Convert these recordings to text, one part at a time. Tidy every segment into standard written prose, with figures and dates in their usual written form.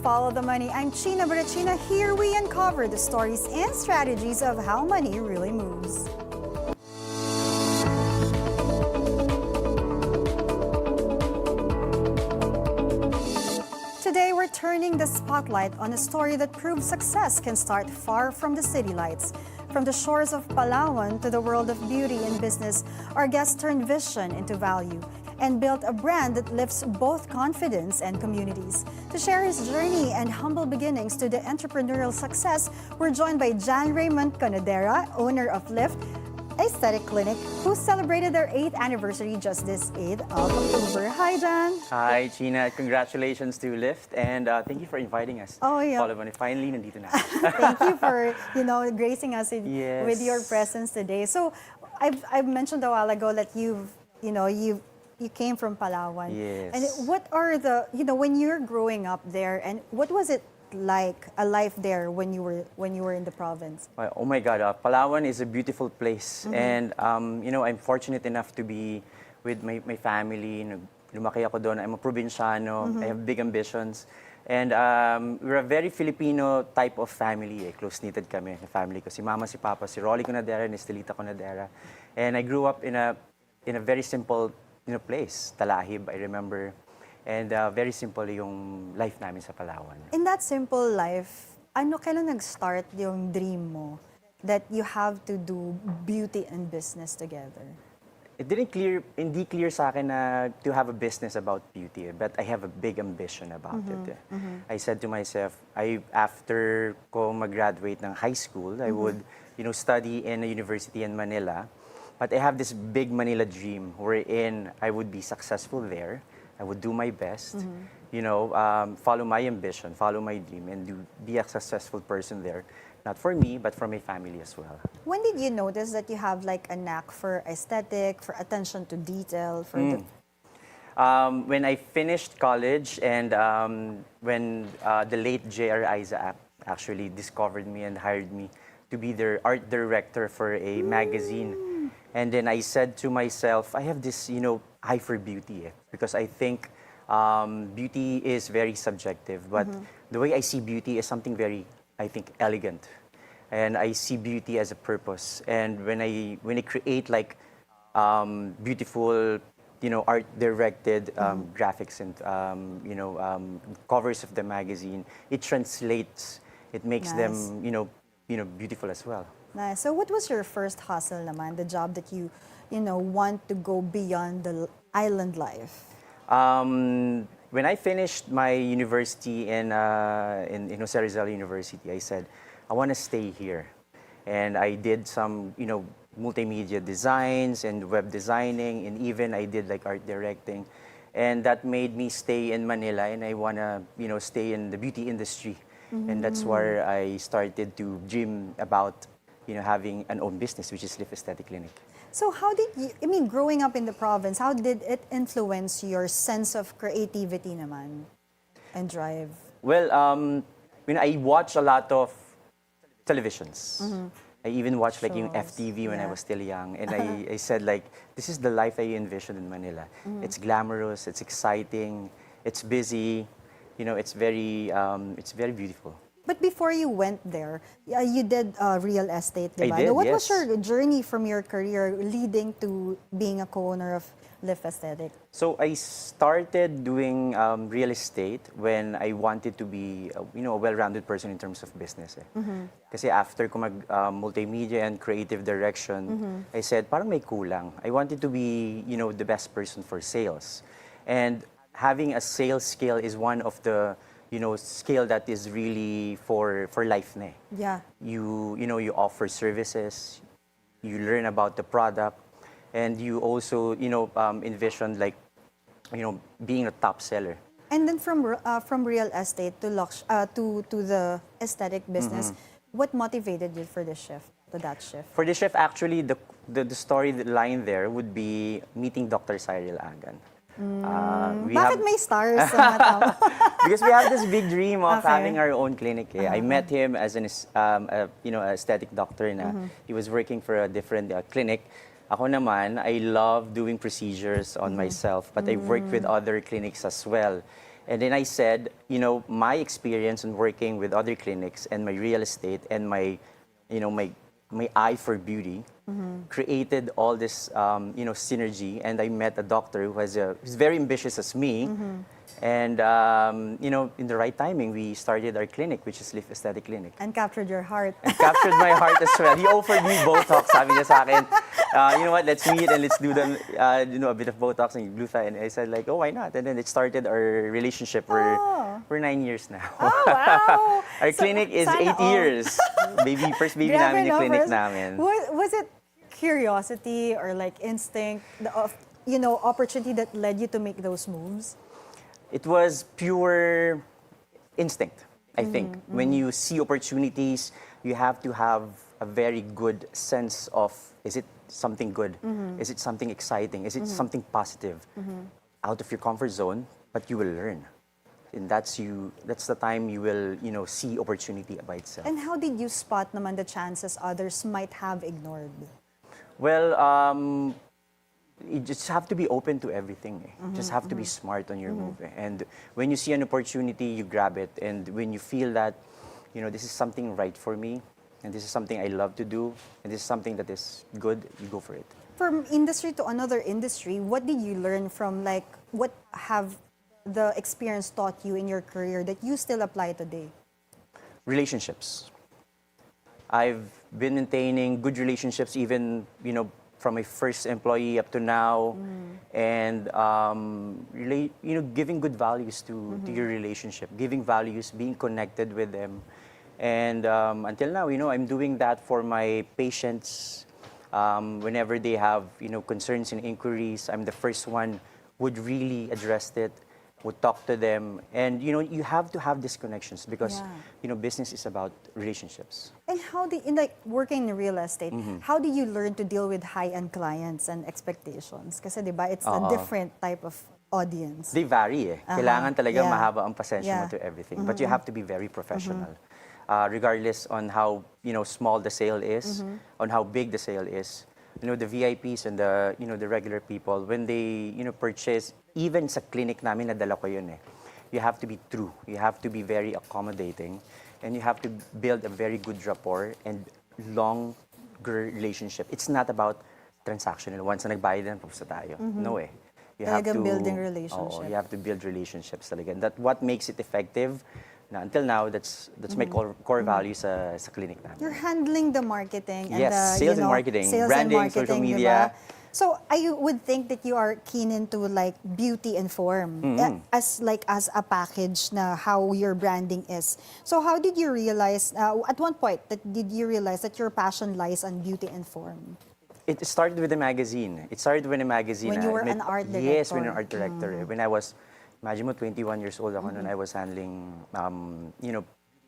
Follow the Money. I'm China Barachina. Here we uncover the stories and strategies of how money really moves. Today, we're turning the spotlight on a story that proves success can start far from the city lights. From the shores of Palawan to the world of beauty and business, our guest turned vision into value and built a brand that lifts both confidence and communities. To share his journey and humble beginnings to the entrepreneurial success, we're joined by Jan Raymond Conadera, owner of Lift Aesthetic Clinic, who celebrated their 8th anniversary just this 8th of October. Hi, Jan. Hi, Gina. Congratulations to Lyft, and thank you for inviting us. Oh, yeah. Palawan, finally, nandito na. Thank you for, gracing us Yes. with your presence today. So, I've mentioned a while ago that you came from Palawan. Yes. And what are the, when you're growing up there, and what was it like a life there when you were in the province? Oh my God, Palawan is a beautiful place, and I'm fortunate enough to be with my family. Lumaki ako doon. I'm a probinsyano. I have big ambitions, and we're a very Filipino type of family. Close-knitted kami, the family ko. Si Mama, si Papa, si Rolly Conadera, and Estelita Conadera. And I grew up in a very simple place, Talahib, I remember. And very simple yung life namin sa Palawan. In that simple life, kailan nag-start yung dream mo that you have to do beauty and business together? It hindi clear sa akin na to have a business about beauty, but I have a big ambition about it. I said to myself, after ko mag-graduate ng high school, I would, study in a university in Manila. But I have this big Manila dream wherein I would be successful there. I would do my best, follow my ambition, follow my dream, and be a successful person there. Not for me, but for my family as well. When did you notice that you have like a knack for aesthetic, for attention to detail? When I finished college and when the late J.R. Isaac actually discovered me and hired me to be their art director for a magazine. And then I said to myself, I have this, eye for beauty, because I think beauty is very subjective, but the way I see beauty is something very, I think, elegant. And I see beauty as a purpose. And when I create like beautiful, art-directed graphics and, covers of the magazine, it translates, it makes them, beautiful as well. Nice. So what was your first hustle naman, the job that you want to go beyond the island life? When I finished my university in Jose Rizal University, I said, I want to stay here. And I did some, multimedia designs and web designing, and even I did like art directing. And that made me stay in Manila, and I want to, stay in the beauty industry. And that's where I started to dream about having an own business, which is Lift Aesthetic Clinic. So how did you, growing up in the province, how did it influence your sense of creativity naman and drive? Well, I watch a lot of televisions. I even watched like yung FTV when I was still young. And I said like, this is the life I envisioned in Manila. It's glamorous, it's exciting, it's busy, it's very beautiful. But before you went there, you did real estate, diba? I did, What yes. was your journey from your career leading to being a co-owner of Lift Aesthetic? So I started doing real estate when I wanted to be, a well-rounded person in terms of business. Kasi after ko multimedia and creative direction, I said, parang may kulang. I wanted to be, the best person for sales. And having a sales skill is one of the skill that is really for life na. Yeah. You offer services, you learn about the product, and you also envision like being a top seller. And then from real estate to the aesthetic business, what motivated you for the shift, to that shift? For the shift, actually, the storyline there would be meeting Dr. Cyril Agan. Bakit may stars sa mata mo? Because we have this big dream of having our own clinic. I met him as an aesthetic doctor na he was working for a different clinic. Ako naman, I love doing procedures on myself, but I worked with other clinics as well. And then I said, my experience in working with other clinics and my real estate and my, my eye for beauty created all this, synergy. And I met a doctor who's very ambitious as me. And, in the right timing, we started our clinic, which is Lift Aesthetic Clinic. And captured your heart. And captured my heart as well. He offered me Botox, sabi niya sa akin, you know what, let's meet and let's do a bit of Botox and gluta. And I said like, oh, why not? And then it started our relationship. We're 9 years now. Oh, wow. Our clinic is sana 8 years. First baby Grabe, namin yung no? clinic First- namin. Was it curiosity or like instinct, opportunity that led you to make those moves? It was pure instinct, I think. When you see opportunities, you have to have a very good sense of, is it something good? Is it something exciting? Is it something positive? Out of your comfort zone, but you will learn. And that's the time you will, see opportunity by itself. And how did you spot naman the chances others might have ignored? Well, you just have to be open to everything. Just have to be smart on your move. And when you see an opportunity, you grab it. And when you feel that, this is something right for me, and this is something I love to do, and this is something that is good, you go for it. From industry to another industry, what did you learn from what have the experience taught you in your career that you still apply today? Relationships. I've been maintaining good relationships even, from my first employee up to now, and giving good values to your relationship, giving values, being connected with them, and until now, I'm doing that for my patients. Whenever they have, concerns and inquiries, I'm the first one would really address it, would talk to them, and you have to have these connections because business is about relationships. And how working in real estate, how do you learn to deal with high-end clients and expectations? Kasi diba, it's a different type of audience. They vary. Kailangan talaga mahaba ang pasensya mo to everything. But you have to be very professional. Regardless on how small the sale is, on how big the sale is. The VIPs and the regular people, when they purchase, even sa clinic namin, nadala ko yun eh. You have to be true. You have to be very accommodating. And you have to build a very good rapport and longer relationship. It's not about transactional. Once na nagbayad na, tapos na tayo. No eh. You have to building relationship. You have to build relationships talaga. And that what makes it effective. Na until now, that's my core value sa clinic namin. You're handling the marketing and yes, sales and marketing, sales branding, and marketing, social media. Diba? So I would think that you are keen into beauty and form as a package na how your branding is. So how did you realize at one point did you realize that your passion lies on beauty and form? It started with a magazine. When you were an art director. Yes, when an art director. When I was, imagine mo, 21 years old ako noon, I was handling,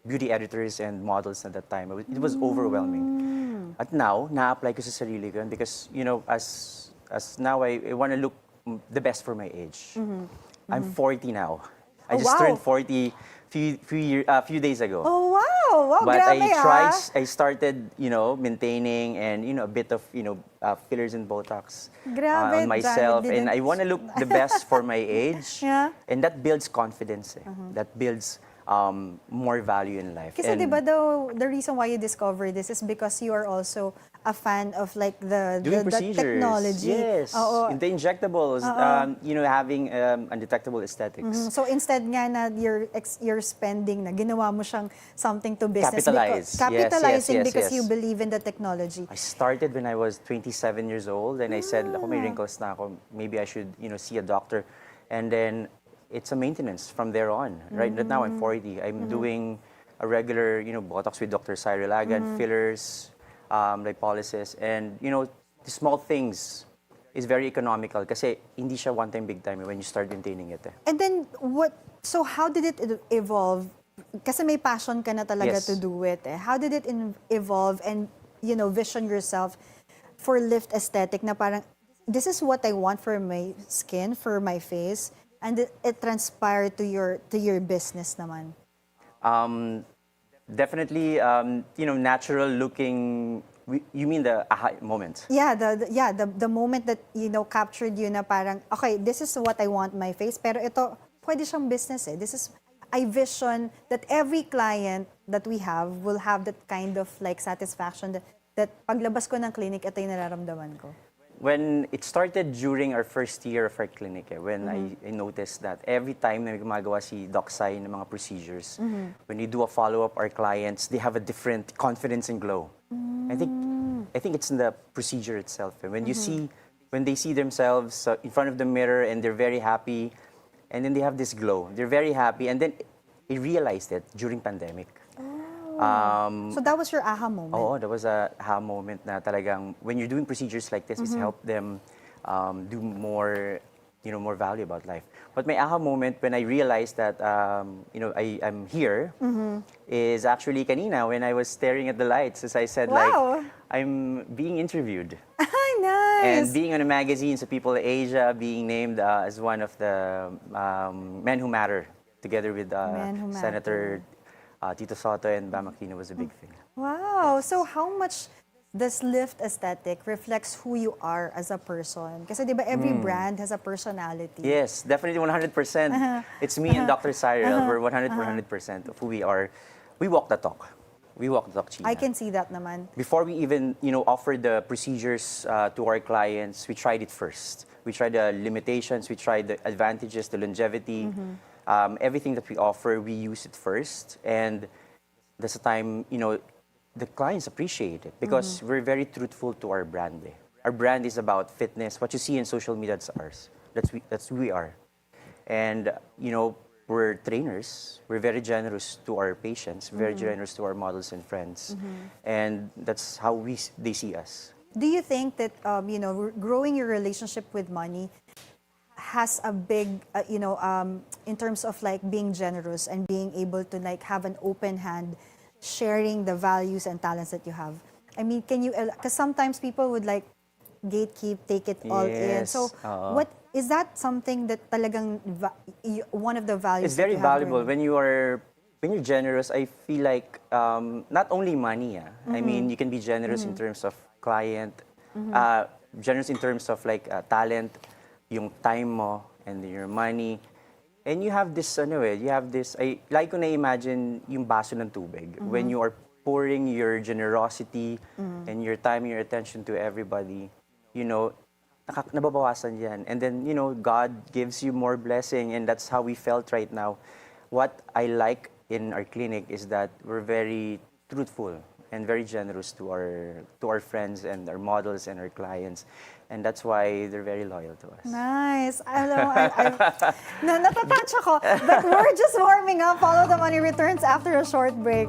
beauty editors and models at that time. It was overwhelming. At now, na-apply ko sa sarili ko because, as now I want to look the best for my age. I'm 40 now. I just turned 40 few days ago. Oh, wow! Wow, But grabe, I started, maintaining and, a bit of, fillers and Botox Grabe, on myself. Jan, And I want to look the best for my age. Yeah. And that builds confidence. That builds more value in life. Kasi And diba the reason why you discovered this is because you are also a fan of the doing procedures. technology. Yes. Oo. The injectables, having undetectable aesthetics. So instead nga na you're spending na ginawa mo siyang something to business. Capitalize. Capitalizing Yes, because yes. you believe in the technology. I started when I was 27 years old and I said, ako may wrinkles na ako, maybe I should, see a doctor. And then it's a maintenance from there on. Right now I'm 40. I'm doing a regular, Botox with Dr. Cyril Agan, fillers, lipolysis, and the small things is very economical kasi hindi siya one time big time when you start maintaining it. And then so how did it evolve? Kasi may passion ka na talaga Yes. to do it. How did it evolve and vision yourself for Lift Aesthetic na parang this is what I want for my skin, for my face, and it transpired to your business naman? Definitely, natural looking. You mean the aha moment? Yeah, the moment that captured you na parang okay, this is what I want my face, pero ito pwede siyang business eh. I vision that every client that we have will have that kind of like satisfaction that paglabas ko ng clinic, ito yung nararamdaman ko. When it started during our first year of our clinic, when I noticed that every time na may gumagawa si Doc Sai ng mga procedures, when we do a follow-up, our clients, they have a different confidence and glow. I think it's in the procedure itself. When they see themselves in front of the mirror and they're very happy, and then they have this glow. They're very happy, and then I realized it during pandemic. So that was your aha moment? Oo, that was a aha moment na talagang when you're doing procedures like this, it's help them do more, more value about life. But my aha moment when I realized that, I'm here is actually kanina when I was staring at the lights, as I said, Wow. like, I'm being interviewed. Nice! And being on a magazine, sa People of Asia, being named as one of the Men Who Matter, together with Senator Tito Soto and Bam Aquino was a big thing. Wow! So how much does Lift Aesthetic reflects who you are as a person? Kasi di ba every brand has a personality. Yes, definitely 100%. It's me and Dr. Cyril. We're 100% of who we are. We walk the talk. We walk the talk, China. I can see that naman. Before we even, offer the procedures to our clients, we tried it first. We tried the limitations, we tried the advantages, the longevity. Everything that we offer, we use it first. And that's the time, the clients appreciate it because we're very truthful to our brand. Our brand is about fitness. What you see in social media, that's ours. That's who we are. And, we're trainers. We're very generous to our patients, very generous to our models and friends. And that's how they see us. Do you think that, growing your relationship with money has a big, in terms of like being generous and being able to like have an open hand, sharing the values and talents that you have? I mean, can you, because sometimes people would like gatekeep, take it all in. So what, is that something that talagang one of the values It's very that you have valuable. When you're generous, I feel like not only money. I mean, you can be generous in terms of client, generous in terms of like talent, yung time mo and your money. And you have this, I like ko na-imagine yung baso ng tubig. When you are pouring your generosity and your time, your attention to everybody, nababawasan yan. And then, God gives you more blessing, and that's how we felt right now. What I like in our clinic is that we're very truthful and very generous to our friends and our models and our clients. And that's why they're very loyal to us. Nice. Natatouch ako. But we're just warming up. Follow the Money returns after a short break.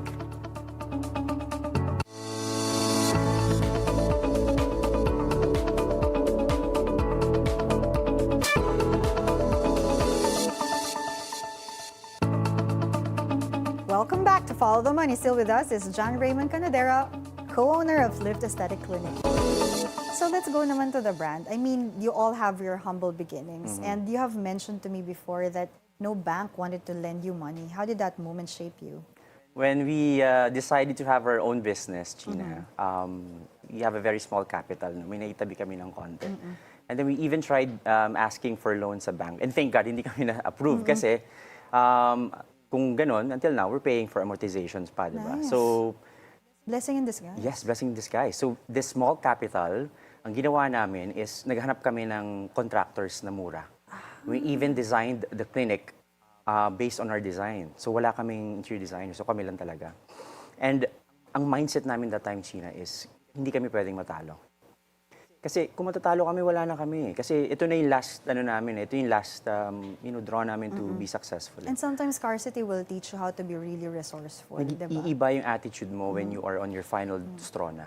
Welcome back to Follow the Money. Still with us is Jan Raymond Conadera, co-owner of Lift Aesthetic Clinic. So let's go naman to the brand. I mean, you all have your humble beginnings, and you have mentioned to me before that no bank wanted to lend you money. How did that moment shape you? When we decided to have our own business, China, we have a very small capital. May naitabi kami ng konti. And then we even tried asking for loans sa bank. And thank God, hindi kami na-approve kasi kung ganon, until now, we're paying for amortizations pa, di ba? Nice. So, Blessing in disguise. yes, blessing in disguise. So, this small capital, ang ginawa namin is naghanap kami ng contractors na mura. We even designed the clinic based on our design. So, wala kaming interior designer. So, kami lang talaga. And ang mindset namin that time, China, is hindi kami pwedeng matalo. Kasi kung matatalo kami, wala na kami. Kasi ito na yung last, ito yung last, draw namin to be successful. And sometimes scarcity will teach you how to be really resourceful, diba? Iiba yung attitude mo when you are on your final straw na.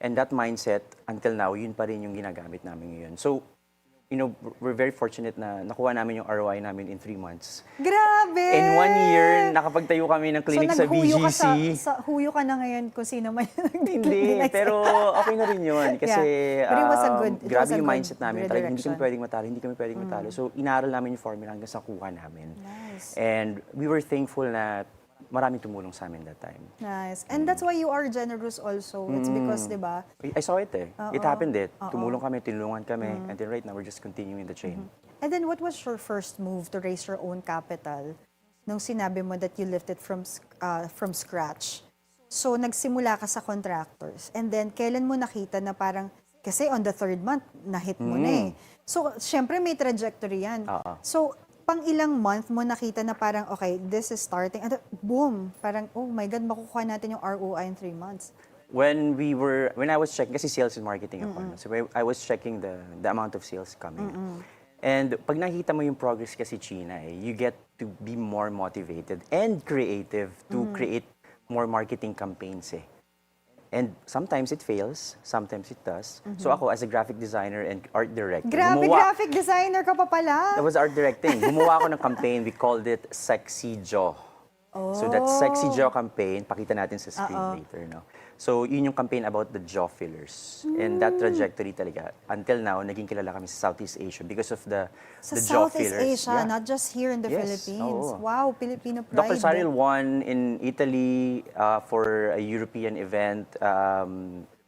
And that mindset, until now, yun pa rin yung ginagamit namin ngayon. So, we're very fortunate na nakuha namin yung ROI namin in 3 months. Grabe! In 1 year, nakapagtayo kami ng clinic sa BGC. Huyo ka na ngayon kung sino man yung Hindi, pero okay na rin yun. Kasi But it was a good, grabe yung mindset namin. Talagang hindi kami pwedeng matalo. So, inaral namin yung formula hanggang sa kuha namin. Nice. And we were thankful na maraming tumulong sa amin that time. Nice. And that's why you are generous also. It's because, di ba? I saw it It happened Tumulong kami, tinulungan kami. And then right now, we're just continuing the chain. And then what was your first move to raise your own capital nung sinabi mo that you lifted from scratch? So nagsimula ka sa contractors and then kailan mo nakita na parang, kasi on the third month, na-hit mo na eh. So syempre may trajectory yan. So pang ilang month mo nakita na parang, okay, this is starting, and boom, parang, oh my God, makukuha natin yung ROI in 3 months. When I was checking, kasi sales and marketing ako, no? So I was checking the amount of sales coming. And pag nakita mo yung progress kasi China, you get to be more motivated and creative to create more marketing campaigns eh. And sometimes it fails, sometimes it does. So ako, as a graphic designer and art director, Grabe, graphic designer ka pa pala. That was art directing. Gumawa ako ng campaign, we called it Sexy Jaw. So that Sexy Jaw campaign, pakita natin sa screen later, no? So yun yung campaign about the jaw fillers. And that trajectory talaga, until now, naging kilala kami sa Southeast Asia because of the jaw fillers. Sa Southeast Asia, Yeah. not just here in the Yes, Philippines. oo. Wow, Filipino pride. Dr. Cyril won in Italy for a European event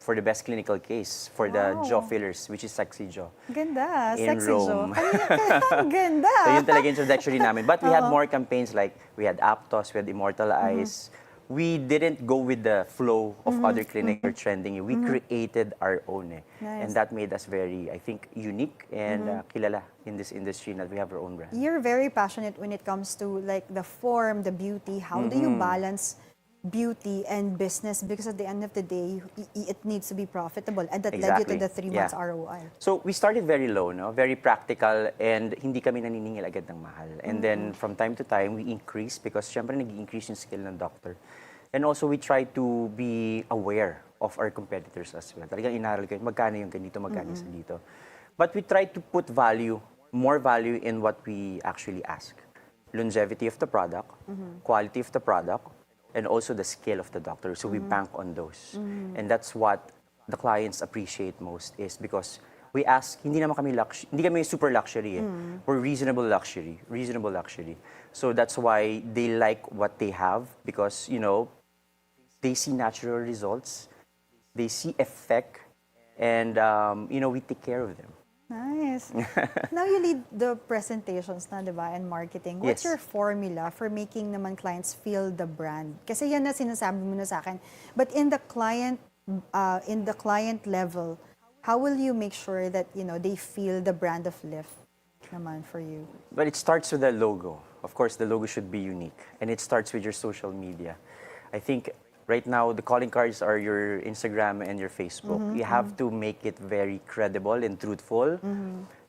for the best clinical case for the jaw fillers, which is Sexy Jaw. Ganda, In sexy Rome. Ang ganda. So yun talaga yung introductory namin. But we had more campaigns like we had Aptos, we had Immortal Eyes. We didn't go with the flow of other clinics or trending. We created our own. Nice. And that made us very, I think, unique and kilala in this industry that we have our own brand. You're very passionate when it comes to like the form, the beauty. How do you balance beauty and business? Because at the end of the day, it needs to be profitable. And that led you to the 3 months ROI. So we started very low, no? Very practical, and hindi kami naniningil agad ng mahal. And then from time to time, we increase because syempre nag-increase yung skill ng doctor. And also we try to be aware of our competitors as well. Talagang inaral ko, magkano yung ganito, magkano sa dito. But we try to put value, more value in what we actually ask. Longevity of the product, quality of the product, and also the skill of the doctor. So we bank on those. And that's what the clients appreciate most is because we ask, hindi naman kami hindi kami super luxury eh. We're reasonable luxury. So that's why they like what they have because, you know, they see natural results, they see effect, and, you know, we take care of them. Nice. Now you lead the presentations na, diba, and marketing. What's Yes. your formula for making naman clients feel the brand? Kasi yan na sinasabi mo na sa akin. But in the client level, how will you make sure that, you know, they feel the brand of Lyft naman for you? But it starts with the logo. Of course, the logo should be unique. And it starts with your social media. I think right now, the calling cards are your Instagram and your Facebook. You have to make it very credible and truthful.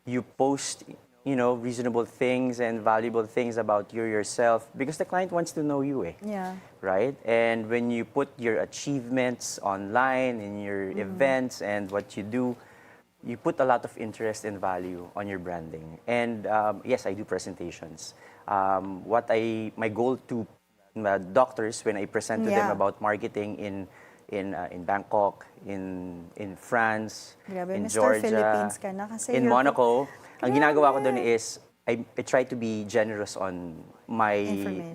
You post, you know, reasonable things and valuable things about you yourself because the client wants to know you, eh. Yeah. Right? And when you put your achievements online in your events and what you do, you put a lot of interest and value on your branding. And yes, I do presentations. My goal to doctors when I present to them about marketing in Bangkok, in France, Grabe, in Mr. Georgia, Philippines ka na kasi in you're- Monaco. Ang Grabe. ginagawa ko doon is I try to be generous on my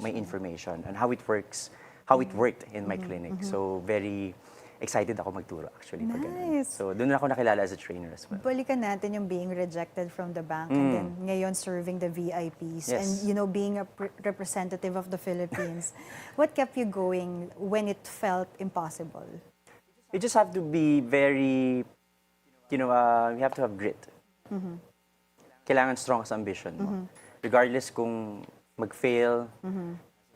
information and how it works, how it worked in my clinic. So very excited ako magturo actually pag ganun. Nice. So doon ako nakilala as a trainer as well. Balikan natin yung being rejected from the bank and then ngayon serving the VIPs Yes. and, you know, being a representative of the Philippines. What kept you going when it felt impossible? You just have to be very, you know, you have to have grit. Kailangan strong sa ambition mo. Regardless kung mag-fail,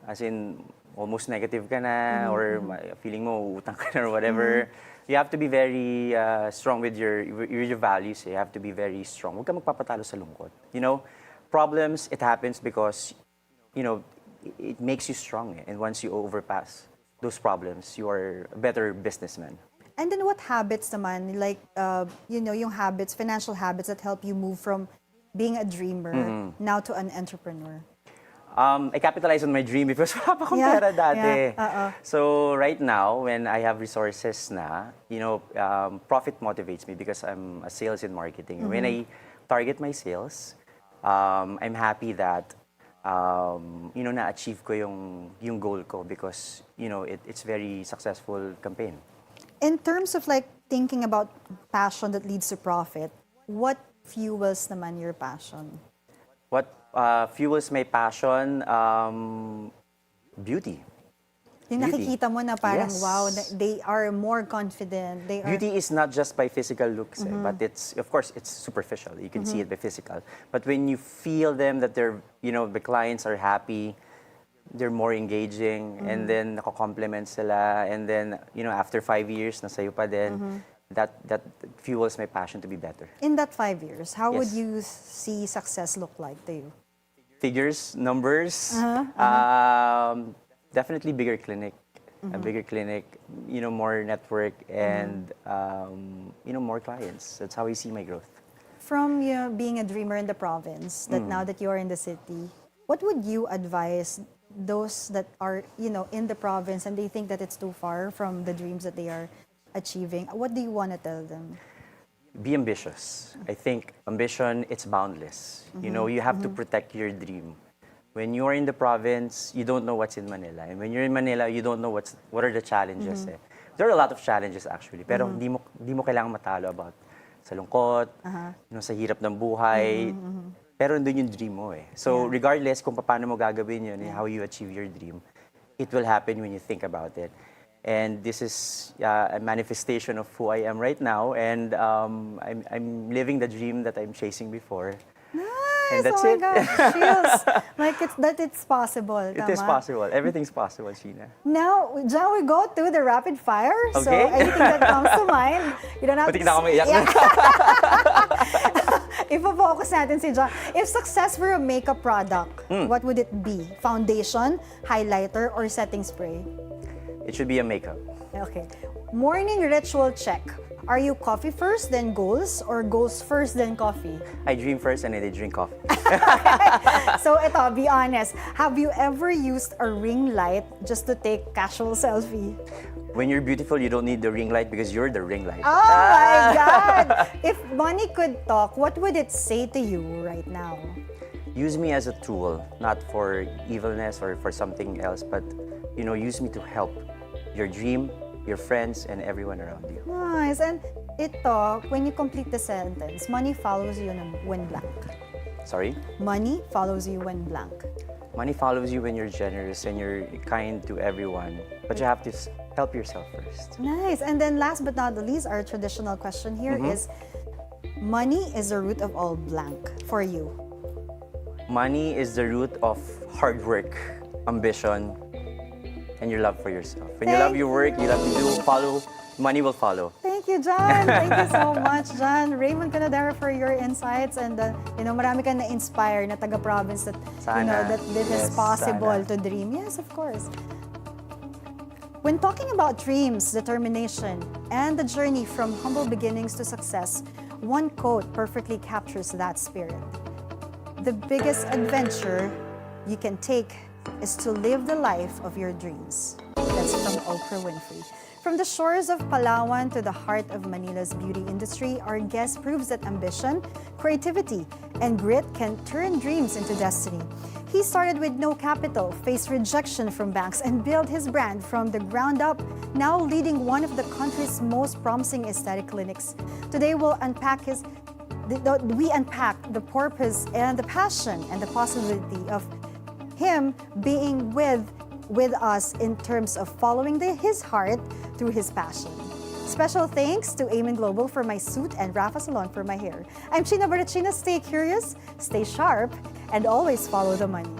as in, almost negative ka na, or feeling mo utang ka na or whatever. You have to be very strong with your values. You have to be very strong. Huwag ka magpapatalo sa lungkot. You know, problems, it happens because, you know, it makes you strong. And once you overpass those problems, you are a better businessman. And then what habits naman, like, you know, yung habits, financial habits that help you move from being a dreamer now to an entrepreneur? I capitalized on my dream because wala pa akong pera dati. So right now, when I have resources na, you know, profit motivates me because I'm a sales and marketing. When I target my sales, I'm happy that, you know, na-achieve ko yung goal ko because, you know, it's very successful campaign. In terms of like thinking about passion that leads to profit, what fuels naman your passion? What fuels my passion? Beauty. Yung Beauty. nakikita mo na parang, Yes. wow, they are more confident. They are, Beauty is not just by physical looks, but it's, of course, it's superficial. You can see it by physical. But when you feel them, that they're, the clients are happy, they're more engaging, and then nako-compliment sila, and then, after 5 years, nasayo pa din, that fuels my passion to be better. in that 5 years, how would Yes. you see success look like to you? Figures, numbers, definitely bigger clinic, a bigger clinic, more network, and more clients. That's how I see my growth. From being a dreamer in the province, that now that you are in the city, what would you advise those that are, in the province and they think that it's too far from the dreams that they are achieving? What do you want to tell them? Be ambitious. I think ambition, it's boundless. You have to protect your dream. When you are in the province, you don't know what's in Manila. And when you're in Manila, you don't know what are the challenges. There are a lot of challenges actually, pero di mo kailangang matalo about sa lungkot, sa hirap ng buhay. Pero nandun yung dream mo eh. So regardless kung paano mo gagawin yun and how you achieve your dream, it will happen when you think about it. And this is a manifestation of who I am right now, and I'm living the dream that I'm chasing before. Nice! And that's oh my it. gosh, feels like it's possible. It is possible. Everything's possible, Sheena. Now, Jan, we go to the rapid fire. So Okay. anything that comes to mind, you don't have Pati to... na ako maiyak na. Ipo-focus natin si Jan. If success were a makeup product, what would it be? Foundation, highlighter, or setting spray? It should be a makeup. Okay. Morning ritual check. Are you coffee first, then goals, or goals first, then coffee? I dream first and then I drink coffee. So ito, be honest. Have you ever used a ring light just to take casual selfie? When you're beautiful, you don't need the ring light because you're the ring light. Oh my God! If money could talk, what would it say to you right now? Use me as a tool, not for evilness or for something else, but use me to help your dream, your friends, and everyone around you. Nice. And ito, when you complete the sentence, money follows you when blank. Sorry? Money follows you when blank. Money follows you when you're generous and you're kind to everyone, but you have to help yourself first. Nice. And then last but not the least, our traditional question here is, money is the root of all blank for you. Money is the root of hard work, ambition, and your love for yourself. When you love your work, you love to do, follow, money will follow. Thank you, Jan. Thank you so much, Jan Raymond Conadera, for your insights, and marami kang na-inspire na taga-province that Sana. that this is Yes, possible sana. to dream. Yes, of course. When talking about dreams, determination, and the journey from humble beginnings to success, one quote perfectly captures that spirit. The biggest adventure you can take is to live the life of your dreams. That's from Oprah Winfrey. From the shores of Palawan to the heart of Manila's beauty industry, our guest proves that ambition, creativity, and grit can turn dreams into destiny. He started with no capital, faced rejection from banks, and built his brand from the ground up, now leading one of the country's most promising aesthetic clinics. Today, we unpack the purpose and the passion and the possibility of him being with us in terms of following his heart through his passion. Special thanks to Amen Global for my suit and Rafa Salon for my hair. I'm China Barachina. Stay curious, stay sharp, and always follow the money.